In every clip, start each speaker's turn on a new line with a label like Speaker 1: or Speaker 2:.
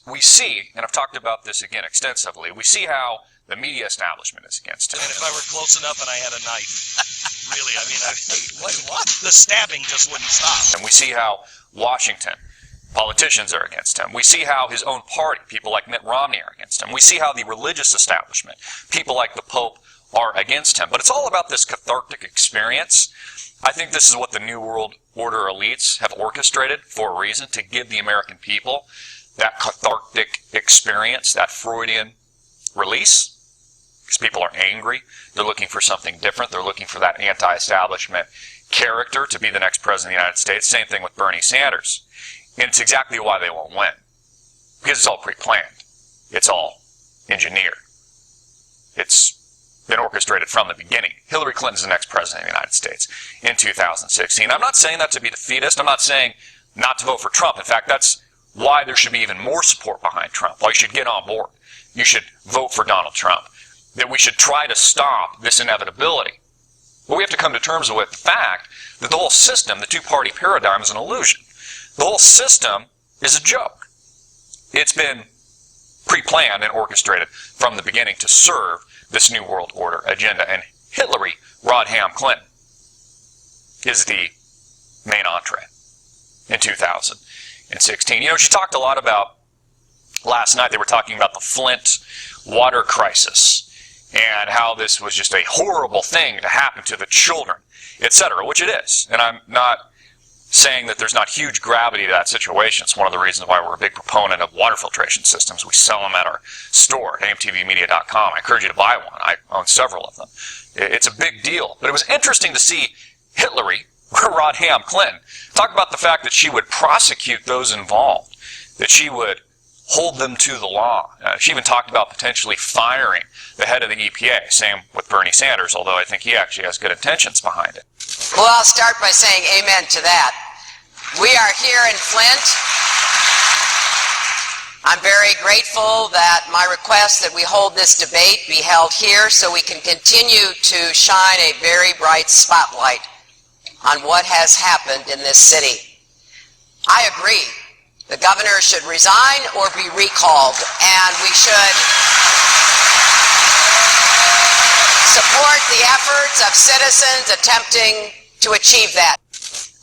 Speaker 1: We see, and I've talked about this again extensively, we see how the media establishment is against him.
Speaker 2: And if I were close enough and I had a knife, really, I mean, what? The stabbing just wouldn't stop.
Speaker 1: And we see how Washington, politicians are against him. We see how his own party, people like Mitt Romney, are against him. We see how the religious establishment, people like the Pope, are against him. But it's all about this cathartic experience. I think this is what the New World Order elites have orchestrated for a reason, to give the American people that cathartic experience, that Freudian release. Because people are angry. They're looking for something different. They're looking for that anti-establishment character to be the next president of the United States. Same thing with Bernie Sanders. And it's exactly why they won't win. Because it's all pre-planned. It's all engineered. It's been orchestrated from the beginning. Hillary Clinton's the next president of the United States in 2016. I'm not saying that to be defeatist. I'm not saying not to vote for Trump. In fact, that's why there should be even more support behind Trump. Why you should get on board. You should vote for Donald Trump. That we should try to stop this inevitability. But we have to come to terms with the fact that the whole system, the two-party paradigm, is an illusion. The whole system is a joke. It's been pre-planned and orchestrated from the beginning to serve this New World Order agenda. And Hillary Rodham Clinton is the main entree in 2016. You know, she talked a lot about, last night they were talking about the Flint water crisis and how this was just a horrible thing to happen to the children, etc., which it is. And I'm not saying that there's not huge gravity to that situation. It's one of the reasons why we're a big proponent of water filtration systems. We sell them at our store at amtvmedia.com. I encourage you to buy one. I own several of them. It's a big deal. But it was interesting to see Hillary Rodham Clinton talk about the fact that she would prosecute those involved, that she would hold them to the law. She even talked about potentially firing the head of the EPA. Same with Bernie Sanders, although I think he actually has good intentions behind it.
Speaker 3: Well, I'll start by saying amen to that. We are here in Flint. I'm very grateful that my request that we hold this debate be held here so we can continue to shine a very bright spotlight on what has happened in this city. I agree. The governor should resign or be recalled, and we should support the efforts of citizens attempting to achieve that.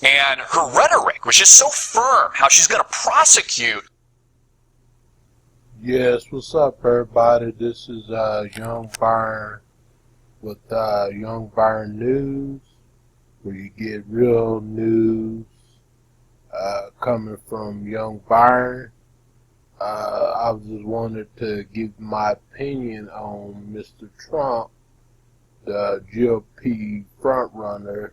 Speaker 1: And her rhetoric was just so firm, how she's going to prosecute.
Speaker 4: Yes, what's up, everybody? This is Young Byron with Young Byron News, where you get real news coming from Young Byron. I just wanted to give my opinion on Mr. Trump, the GOP frontrunner.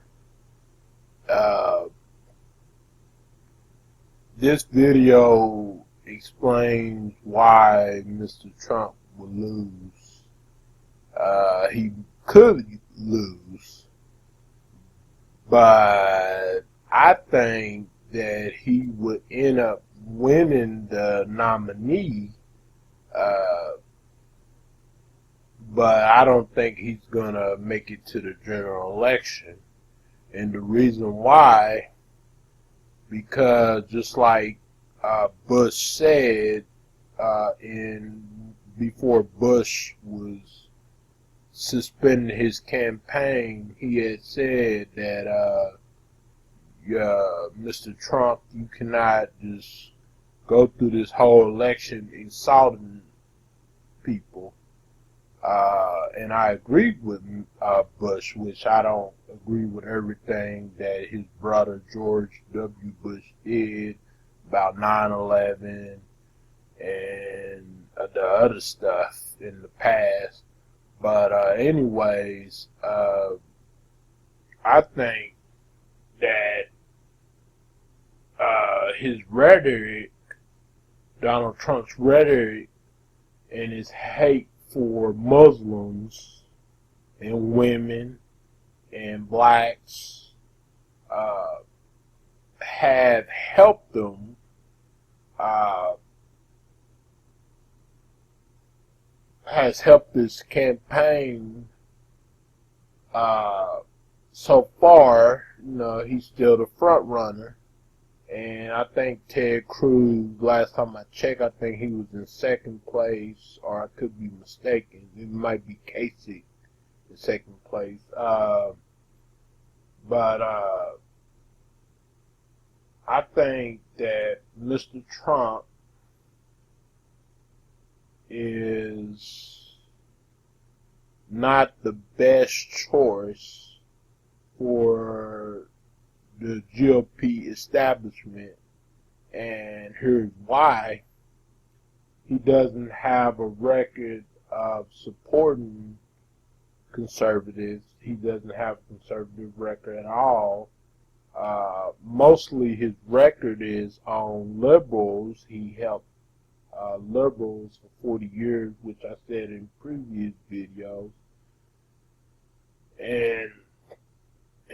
Speaker 4: This video explains why Mr. Trump will lose. He could lose, but I think that he would end up winning the nominee, but I don't think he's gonna make it to the general election. And the reason why, because just like Bush said, before Bush was suspending his campaign, he had said that Mr. Trump, you cannot just go through this whole election insulting people. And I agree with Bush, which I don't agree with everything that his brother George W. Bush did about 9/11 and the other stuff in the past. But anyways, I think that his rhetoric, Donald Trump's rhetoric, and his hate for Muslims and women and blacks have helped them has helped this campaign so far. You know, he's still the front runner, And I think Ted Cruz, last time I checked, I think he was in second place, or I could be mistaken. It might be Kasich in second place. But I think that Mr. Trump is not the best choice for the GOP establishment, and here's why. He doesn't have a record of supporting conservatives. He doesn't have a conservative record at all. Mostly his record is on liberals. He helped liberals for 40 years, which I said in previous videos.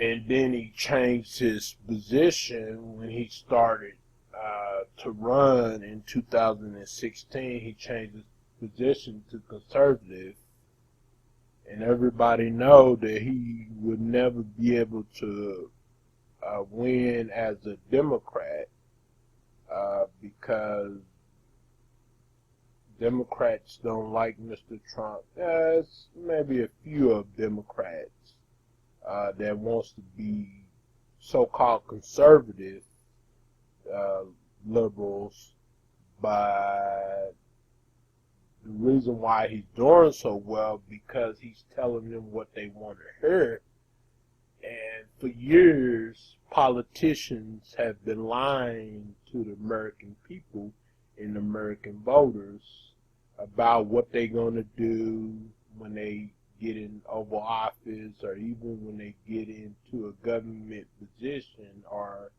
Speaker 4: And then he changed his position when he started to run in 2016. He changed his position to conservative. And everybody know that he would never be able to win as a Democrat because Democrats don't like Mr. Trump. There's maybe a few of Democrats that wants to be so-called conservative liberals, but the reason why he's doing so well because he's telling them what they want to hear. And for years, politicians have been lying to the American people and the American voters about what they're going to do when they get in Oval Office, or even when they get into a government position, or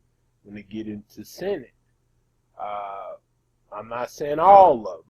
Speaker 4: when they get into Senate. I'm not saying all of them,